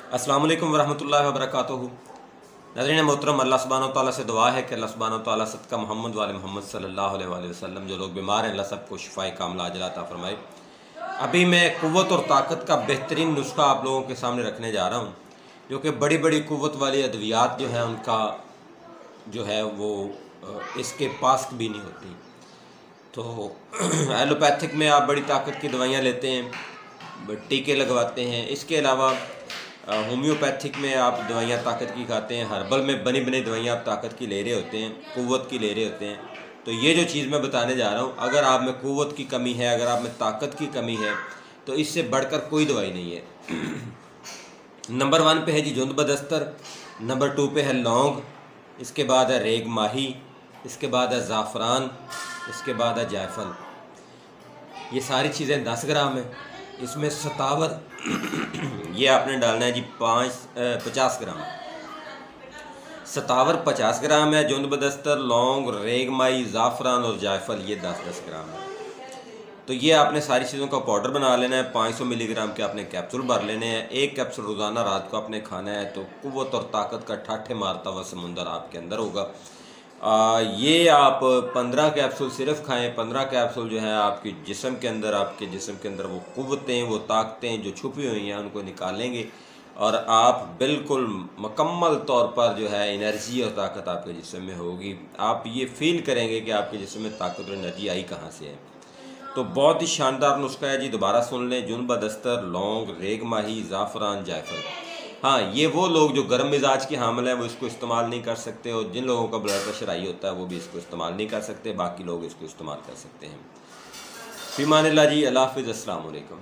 अस्सलामु अलैकुम वरहमतुल्लाहि वबरकातुहू। नाज़रीन मोहतरम, अल्लाह सुब्हानहू व तआला से दुआ है कि अल्लाह सुब्हानहू व तआला सदका मोहम्मद वाले मोहम्मद सल्लल्लाहु अलैहि वसल्लम जो लोग बीमार हैं अल्लाह सबको शिफाए कामिला अता फरमाए। अभी मैं क़ुव्वत और ताकत का बेहतरीन नुस्खा आप लोगों के सामने रखने जा रहा हूँ, जो कि बड़ी बड़ी क़ुव्वत वाली अद्वियात जो है उनका जो है वो इसके पास भी नहीं होती। तो एलोपैथिक में आप बड़ी ताकत की दवाइयाँ लेते हैं, टीके लगवाते हैं। इसके अलावा होम्योपैथिक में आप दवाइयाँ ताकत की खाते हैं, हर्बल में बनी बनी दवाइयाँ आप ताकत की ले रहे होते हैं, क़ुव्वत की ले रहे होते हैं। तो ये जो चीज़ मैं बताने जा रहा हूँ, अगर आप में क़ुव्वत की कमी है, अगर आप में ताकत की कमी है, तो इससे बढ़कर कोई दवाई नहीं है। नंबर 1 पे है जी जुंद बदस्तर, नंबर 2 पे है लौंग, इसके बाद है रेग माही, इसके बाद है ज़ाफ़रान, इसके बाद है जायफल। ये सारी चीज़ें 10 ग्राम है। इसमें सतावर ये आपने डालना है जी 50 ग्राम। सतावर 50 ग्राम है, जुंद बदस्तर, लौंग, रेग माही, ज़ाफ़रान और जायफल ये 10-10 ग्राम है। तो ये आपने सारी चीज़ों का पाउडर बना लेना है। 500 मिलीग्राम के आपने कैप्सूल भर लेने हैं। एक कैप्सूल रोज़ाना रात को आपने खाना है, तो क़ुव्वत और ताकत का ठाठे मारता हुआ समुंदर आपके अंदर होगा। ये आप 15 कैप्सूल सिर्फ खाएं। 15 कैप्सूल जो है आपके जिस्म के अंदर वो क़ुव्वतें, वो ताकतें जो छुपी हुई हैं उनको निकालेंगे और आप बिल्कुल मुकम्मल तौर पर जो है एनर्जी और ताकत आपके जिस्म में होगी। आप ये फील करेंगे कि आपके जिस्म में ताकत और एनर्जी आई कहाँ से है। तो बहुत ही शानदार नुस्खा है जी, दोबारा सुन लें। जुंद बदस्तर, लौंग, रेग माही, ज़ाफ़रान, जायफल। हाँ, ये वो लोग जो गर्म मिजाज के हामिल हैं वो इसको इस्तेमाल नहीं कर सकते, और जिन लोगों का ब्लड प्रेशर हाई होता है वो भी इसको इस्तेमाल नहीं कर सकते। बाकी लोग इसको इस्तेमाल कर सकते हैं। फ़ी अमानिल्लाह जी, अल्लाह हाफ़िज़, अस्सलामु अलैकुम।